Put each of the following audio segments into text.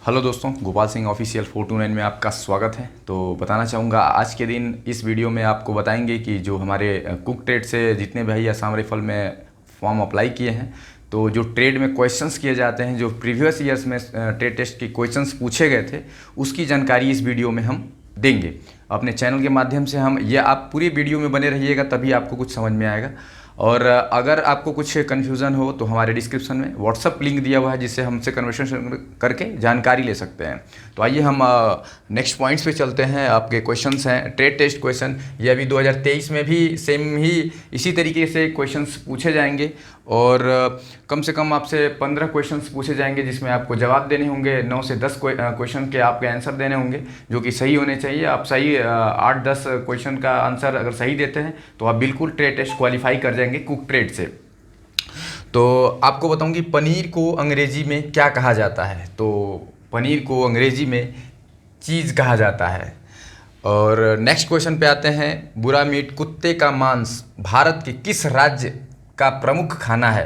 Hello दोस्तों, Gopal Singh official 429 में आपका स्वागत है। तो बताना चाहूँगा आज के दिन इस वीडियो में आपको बताएंगे कि जो हमारे कुक ट्रेड से जितने भाई असम राइफल में फॉर्म अप्लाई किए हैं, तो जो ट्रेड में क्वेश्चंस किए जाते हैं, जो प्रीवियस ईयर्स में ट्रेड टेस्ट के क्वेश्चंस पूछे गए थे, उसकी जानकारी इस वीडियो में हम देंगे अपने चैनल के माध्यम से। हम ये आप पूरी वीडियो में बने रहिएगा, तभी आपको कुछ समझ में आएगा। और अगर आपको कुछ कन्फ्यूज़न हो तो हमारे डिस्क्रिप्शन में व्हाट्सअप लिंक दिया हुआ है, जिससे हमसे कन्वर्सेशन करके जानकारी ले सकते हैं। तो आइए हम नेक्स्ट पॉइंट्स पे चलते हैं। आपके क्वेश्चंस हैं ट्रेड टेस्ट क्वेश्चन। ये अभी 2023 में भी सेम ही इसी तरीके से क्वेश्चंस पूछे जाएंगे और कम से कम आपसे 15 क्वेश्चंस पूछे जाएंगे, जिसमें आपको जवाब देने होंगे। 9 से 10 क्वेश्चन के आपके आंसर देने होंगे, जो कि सही होने चाहिए। आप सही 8-10 क्वेश्चन का आंसर अगर सही देते हैं तो आप बिल्कुल ट्रेड टेस्ट क्वालिफाई कर जाएंगे कुक ट्रेड से। तो आपको बताऊंगी पनीर को अंग्रेजी में क्या कहा जाता है। तो पनीर को अंग्रेजी में चीज़ कहा जाता है। और नेक्स्ट क्वेश्चन पे आते हैं। बुरा मीट कुत्ते का मांस भारत के किस राज्य का प्रमुख खाना है।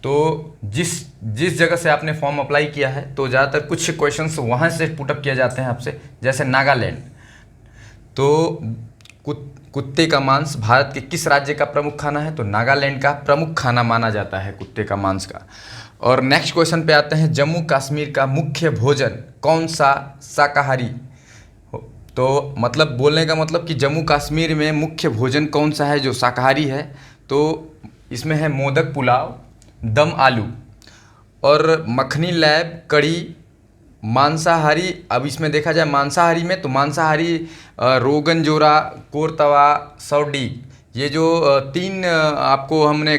तो जिस जगह से आपने फॉर्म अप्लाई किया है, तो ज़्यादातर कुछ क्वेश्चंस वहाँ से पुटअप किए जाते हैं आपसे, जैसे नागालैंड। तो कुत्ते का मांस भारत के किस राज्य का प्रमुख खाना है, तो नागालैंड का प्रमुख खाना माना जाता है कुत्ते का मांस का। और नेक्स्ट क्वेश्चन पे आते हैं। जम्मू कश्मीर का मुख्य भोजन कौन सा शाकाहारी। तो मतलब बोलने का मतलब कि जम्मू कश्मीर में मुख्य भोजन कौन सा है जो शाकाहारी है। तो इसमें है मोदक पुलाव, दम आलू और मखनी लैब कड़ी। मांसाहारी, अब इसमें देखा जाए मांसाहारी में, तो मांसाहारी रोगन जोरा, कोरतवा, सौडी। ये जो तीन आपको हमने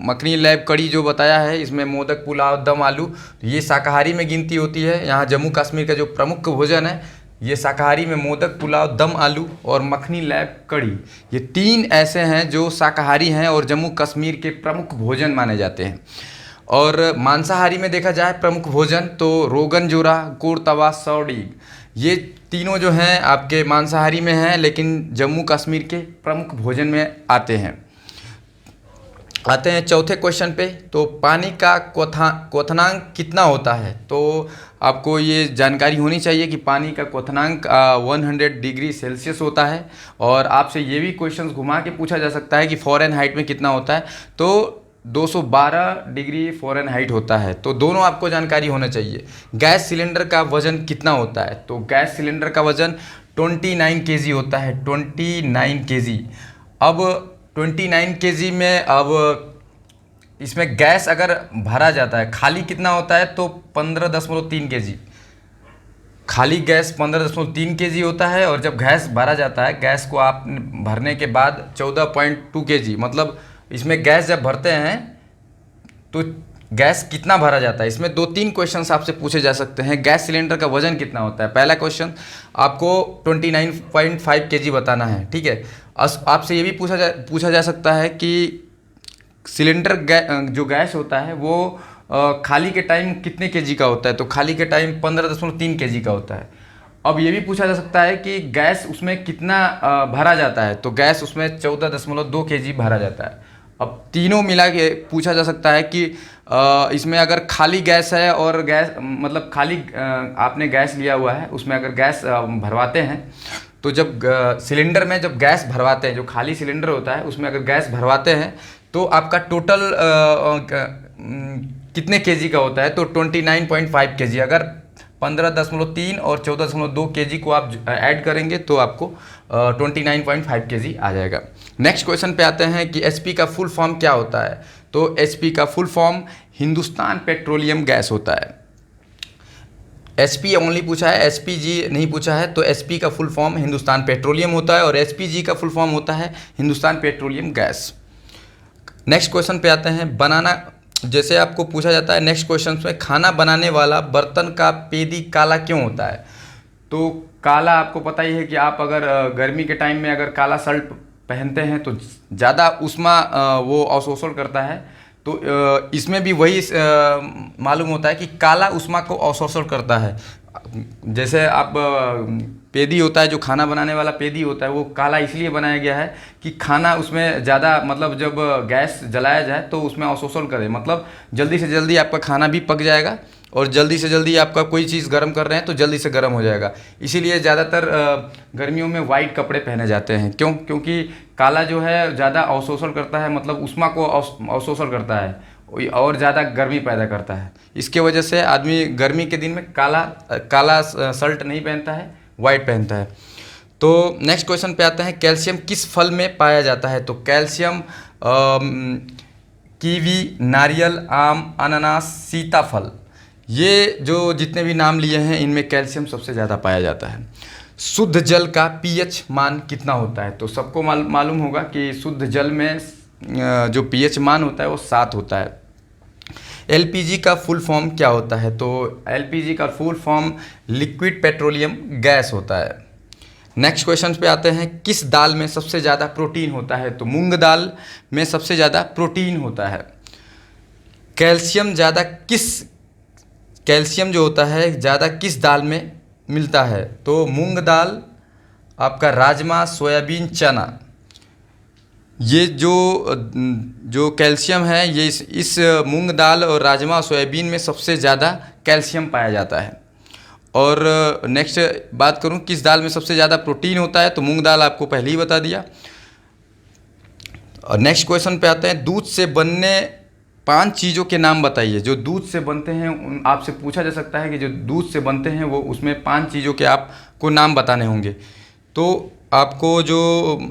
मखनी लैब कड़ी जो बताया है, इसमें मोदक पुलाव दम आलू, ये शाकाहारी में गिनती होती है। यहाँ जम्मू कश्मीर का जो प्रमुख भोजन है, ये शाकाहारी में मोदक पुलाव दम आलू और मखनी लैब कड़ी, ये तीन ऐसे हैं जो शाकाहारी हैं और जम्मू कश्मीर के प्रमुख भोजन माने जाते हैं। और मांसाहारी में देखा जाए प्रमुख भोजन, तो रोगन जोरा, कोर तवा, सौडी, ये तीनों जो हैं आपके मांसाहारी में हैं, लेकिन जम्मू कश्मीर के प्रमुख भोजन में आते हैं। आते हैं चौथे क्वेश्चन पे। तो पानी का क्वथनांक कितना होता है। तो आपको ये जानकारी होनी चाहिए कि पानी का क्वथनांक 100 डिग्री सेल्सियस होता है। और आपसे ये भी क्वेश्चन घुमा के पूछा जा सकता है कि फ़ारेनहाइट में कितना होता है। तो 212 डिग्री फ़ारेनहाइट होता है। तो दोनों आपको जानकारी होना चाहिए। गैस सिलेंडर का वज़न कितना होता है। तो गैस सिलेंडर का वज़न 29 केजी होता है, 29 केजी। अब 29 केजी में, अब इसमें गैस अगर भरा जाता है, खाली कितना होता है, तो 15.3 केजी। खाली गैस 15.3 केजी होता है, और जब गैस भरा जाता है, गैस को आप भरने के बाद 14.2 केजी, मतलब इसमें गैस जब भरते हैं तो गैस कितना भरा जाता है। इसमें 2-3 क्वेश्चन आपसे पूछे जा सकते हैं। गैस सिलेंडर का वजन कितना होता है। पहला क्वेश्चन आपको 29.5 केजी बताना है, ठीक है। आपसे ये भी पूछा जा सकता है कि सिलेंडर जो गैस होता है वो खाली के टाइम कितने केजी का होता है। तो खाली के टाइम 15.3 केजी का होता है। अब ये भी पूछा जा सकता है कि गैस उसमें कितना भरा जाता है। तो गैस उसमें 14.2 केजी भरा जाता है। अब तीनों मिला के पूछा जा सकता है कि इसमें अगर खाली गैस है और गैस मतलब खाली आपने गैस लिया हुआ है, उसमें अगर गैस भरवाते हैं, तो जब सिलेंडर में जब गैस भरवाते हैं, जो खाली सिलेंडर होता है उसमें अगर गैस भरवाते हैं, तो आपका टोटल कितने केजी का होता है। तो 29.5 केजी। अगर 15.3 और 14.2 केजी को आप ऐड करेंगे तो आपको 29.5 केजी आ जाएगा। नेक्स्ट क्वेश्चन पे आते हैं कि एचपी का फुल फॉर्म क्या होता है। तो एचपी का full form Hindustan petroleum gas होता है। एचपी ओनली पूछा है, एचपीजी नहीं पूछा है। तो एचपी का फुल फॉर्म हिंदुस्तान पेट्रोलियम होता है और एचपीजी का फुल फॉर्म होता है Hindustan petroleum gas. Next question पे आते हैं। बनाना, जैसे आपको पूछा जाता है नेक्स्ट क्वेश्चन में, खाना बनाने वाला बर्तन का पेदी काला क्यों होता है। तो काला आपको पता ही है कि आप अगर गर्मी के टाइम में अगर काला शर्ट पहनते हैं तो ज़्यादा उष्मा वो अवशोषण करता है। तो इसमें भी वही मालूम होता है कि काला उष्मा को अवशोषण करता है। जैसे आप पेदी होता है, जो खाना बनाने वाला पेदी होता है, वो काला इसलिए बनाया गया है कि खाना उसमें ज़्यादा, मतलब जब गैस जलाया जाए तो उसमें अवशोषण करे, मतलब जल्दी से जल्दी आपका खाना भी पक जाएगा और जल्दी से जल्दी आपका कोई चीज़ गर्म कर रहे हैं तो जल्दी से गर्म हो जाएगा। इसीलिए ज़्यादातर गर्मियों में वाइट कपड़े पहने जाते हैं। क्यों? क्योंकि काला जो है ज़्यादा अवशोषण करता है, मतलब ऊष्मा को अवशोषण करता है और ज़्यादा गर्मी पैदा करता है। इसके वजह से आदमी गर्मी के दिन में काला काला शर्ट नहीं पहनता है, वाइट पहनता है। तो नेक्स्ट क्वेश्चन पे आते हैं, कैल्शियम किस फल में पाया जाता है? तो कैल्शियम कीवी, नारियल, आम, अनानास, सीताफल, ये जो जितने भी नाम लिए हैं इनमें कैल्शियम सबसे ज़्यादा पाया जाता है। शुद्ध जल का पीएच मान कितना होता है? तो सबको मालूम होगा कि शुद्ध जल में जो पीएच मान होता है वो 7 होता है। एलपीजी का फुल फॉर्म क्या होता है? तो एलपीजी का full form liquid petroleum gas होता है। नेक्स्ट क्वेश्चन पे आते हैं, किस दाल में सबसे ज़्यादा प्रोटीन होता है? तो मूंग दाल में सबसे ज़्यादा प्रोटीन होता है। कैल्शियम जो होता है ज़्यादा किस दाल में मिलता है? तो मूंग दाल, आपका राजमा, सोयाबीन, चना, ये जो कैल्शियम है ये इस मूंग दाल और राजमा और सोयाबीन में सबसे ज़्यादा कैल्शियम पाया जाता है। और नेक्स्ट बात करूं किस दाल में सबसे ज़्यादा प्रोटीन होता है, तो मूंग दाल आपको पहले ही बता दिया। और नेक्स्ट क्वेश्चन पे आते हैं, दूध से बनने 5 चीज़ों के नाम बताइए। जो दूध से बनते हैं आपसे पूछा जा सकता है कि जो दूध से बनते हैं वो उसमें 5 चीज़ों के आपको नाम बताने होंगे। तो आपको जो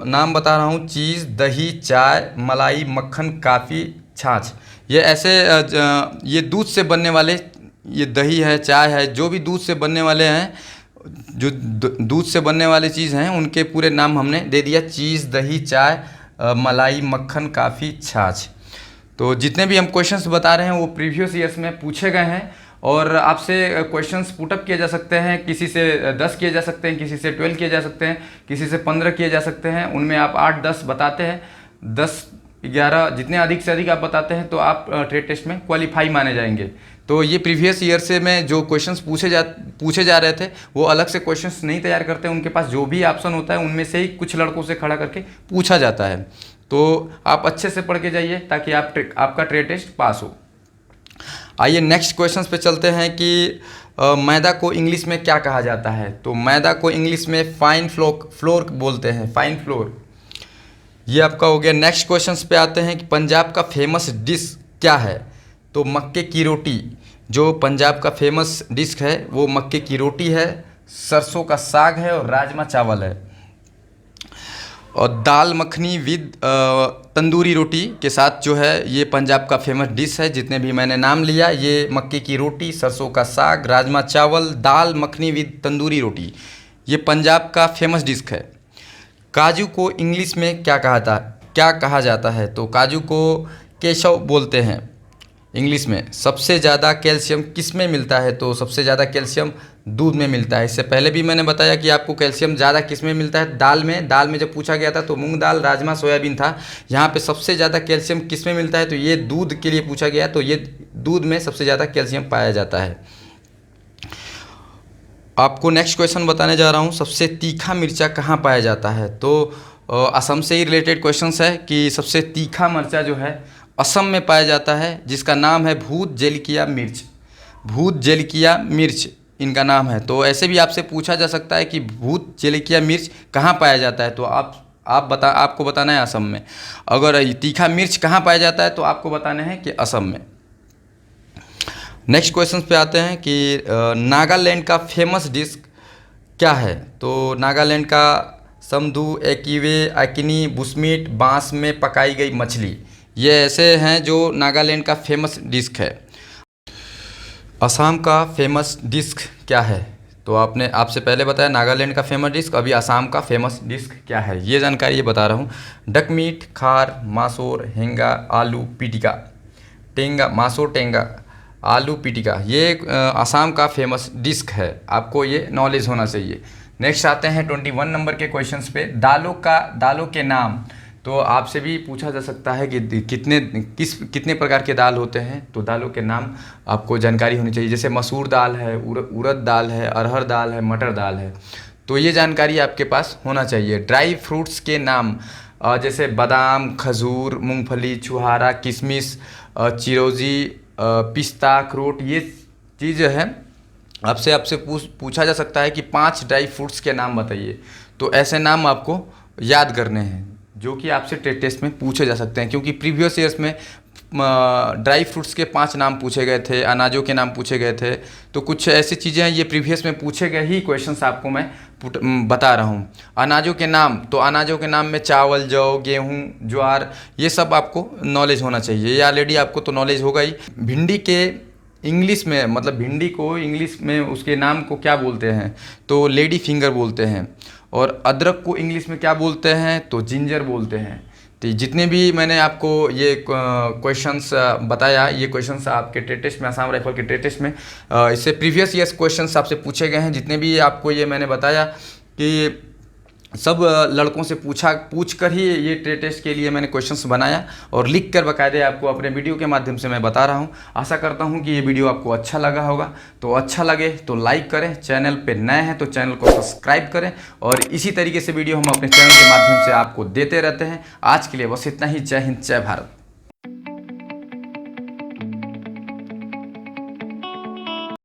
नाम बता रहा हूँ, चीज़, दही, चाय, मलाई, मक्खन, काफ़ी, छाछ, ये ऐसे ये दूध से बनने वाले, ये दही है, चाय है, जो भी दूध से बनने वाले हैं, जो दूध से बनने वाली चीज़ हैं उनके पूरे नाम हमने दे दिया, चीज़, दही, चाय, मलाई, मक्खन, काफ़ी, छाछ। तो जितने भी हम क्वेश्चंस बता रहे हैं वो प्रीवियस ईयर्स में पूछे गए हैं और आपसे क्वेश्चंस पुटअप किए जा सकते हैं। किसी से 10 किए जा सकते हैं, किसी से 12 किए जा सकते हैं, किसी से 15 किए जा सकते हैं। उनमें आप 8-10 बताते हैं, 10-11 जितने अधिक से अधिक आप बताते हैं तो आप ट्रेड टेस्ट में क्वालिफाई माने जाएंगे। तो ये प्रीवियस ईयर से में जो क्वेश्चंस पूछे जा रहे थे वो अलग से क्वेश्चंस नहीं तैयार करते, उनके पास जो भी ऑप्शन होता है उनमें से ही कुछ लड़कों से खड़ा करके पूछा जाता है। तो आप अच्छे से पढ़ के जाइए ताकि आपका ट्रेड टेस्ट पास हो। आइए नेक्स्ट क्वेश्चन पे चलते हैं कि मैदा को इंग्लिश में क्या कहा जाता है? तो मैदा को इंग्लिश में फाइन फ्लोर बोलते हैं, फाइन फ्लोर। ये आपका हो गया। नेक्स्ट क्वेश्चन पे आते हैं कि पंजाब का फेमस डिश क्या है? तो मक्के की रोटी, जो पंजाब का फेमस डिश है वो मक्के की रोटी है, सरसों का साग है और राजमा चावल है। और दाल मखनी विद तंदूरी रोटी के साथ जो है ये पंजाब का फेमस डिश है। जितने भी मैंने नाम लिया, ये मक्के की रोटी, सरसों का साग, राजमा चावल, दाल मखनी विद तंदूरी रोटी, ये पंजाब का फेमस डिश है। काजू को इंग्लिश में क्या कहा जाता है? तो काजू को केशव बोलते हैं इंग्लिश में। सबसे ज़्यादा कैल्शियम किस में मिलता है? तो सबसे ज़्यादा कैल्शियम दूध में मिलता है। इससे पहले भी मैंने बताया कि आपको कैल्शियम ज़्यादा किस में मिलता है, दाल में जब पूछा गया था तो मूंग दाल, राजमा, सोयाबीन था। यहाँ पे सबसे ज़्यादा कैल्शियम किस में मिलता है, तो ये दूध के लिए पूछा गया, तो ये दूध में सबसे ज़्यादा कैल्शियम पाया जाता है। आपको नेक्स्ट क्वेश्चन बताने जा रहा हूँ, सबसे तीखा मिर्चा कहाँ पाया जाता है? तो असम से ही रिलेटेड क्वेश्चन है कि सबसे तीखा मिर्चा जो है असम में पाया जाता है, जिसका नाम है भूत जलिकिया मिर्च। भूत जलिकिया मिर्च इनका नाम है। तो ऐसे भी आपसे पूछा जा सकता है कि भूत जलिकिया मिर्च कहाँ पाया जाता है, तो आपको बताना है असम में। अगर तीखा मिर्च कहाँ पाया जाता है तो आपको बताना है कि असम में। नेक्स्ट क्वेश्चन पे आते हैं कि नागालैंड का फेमस डिश क्या है? तो नागालैंड का समधू, एकीवे, अकिनी, बुशमीट, बांस में पकाई गई मछली, ये ऐसे हैं जो नागालैंड का फेमस डिश है। असम का फेमस डिश क्या है? तो आपसे पहले बताया नागालैंड का फेमस डिश, अभी असम का फेमस डिश क्या है ये जानकारी ये बता रहा हूँ। डक मीट, खार, मासोर, हेंगा, आलू पिटिका, टेंगा, मासोर टेंगा, आलू पिटिका, ये असम का फेमस डिश है। आपको ये नॉलेज होना चाहिए। नेक्स्ट आते हैं 21 नंबर के क्वेश्चंस पे, दालों के नाम। तो आपसे भी पूछा जा सकता है कि कितने प्रकार के दाल होते हैं, तो दालों के नाम आपको जानकारी होनी चाहिए। जैसे मसूर दाल है, उड़द दाल है, अरहर दाल है, मटर दाल है, तो ये जानकारी आपके पास होना चाहिए। ड्राई फ्रूट्स के नाम, जैसे बादाम, खजूर, मूंगफली, छुहारा, किशमिश, चिरौंजी, पिस्ता, अखरोट, चीज़ है, आपसे पूछा जा सकता है कि 5 ड्राई फ्रूट्स के नाम बताइए। तो ऐसे नाम आपको याद करने हैं जो कि आपसे टेस्ट में पूछे जा सकते हैं, क्योंकि प्रीवियस ईयर्स में ड्राई फ्रूट्स के 5 नाम पूछे गए थे, अनाजों के नाम पूछे गए थे। तो कुछ ऐसी चीज़ें हैं, ये प्रीवियस में पूछे गए ही क्वेश्चंस आपको मैं बता रहा हूँ। अनाजों के नाम, तो अनाजों के नाम में चावल, जौ, गेहूँ, ज्वार, ये सब आपको नॉलेज होना चाहिए। ये ऑलरेडी आपको तो नॉलेज होगा ही। भिंडी के इंग्लिश में, मतलब भिंडी को इंग्लिश में उसके नाम को क्या बोलते हैं, तो लेडी फिंगर बोलते हैं। और अदरक को इंग्लिश में क्या बोलते हैं, तो जिंजर बोलते हैं। तो जितने भी मैंने आपको ये क्वेश्चंस बताया, ये क्वेश्चंस आपके टेट टेस्ट में, आसाम राइफल के टेट टेस्ट में इससे प्रीवियस ईयर्स क्वेश्चंस आपसे पूछे गए हैं। जितने भी आपको ये मैंने बताया कि सब लड़कों से पूछ कर ही ये टेट टेस्ट के लिए मैंने क्वेश्चंस बनाया और लिख कर बाकायदे आपको अपने वीडियो के माध्यम से मैं बता रहा हूँ। आशा करता हूँ कि ये वीडियो आपको अच्छा लगा होगा। तो अच्छा लगे तो लाइक करें, चैनल पे नए हैं तो चैनल को सब्सक्राइब करें, और इसी तरीके से वीडियो हम अपने चैनल के माध्यम से आपको देते रहते हैं। आज के लिए बस इतना ही। जय हिंद, जय भारत।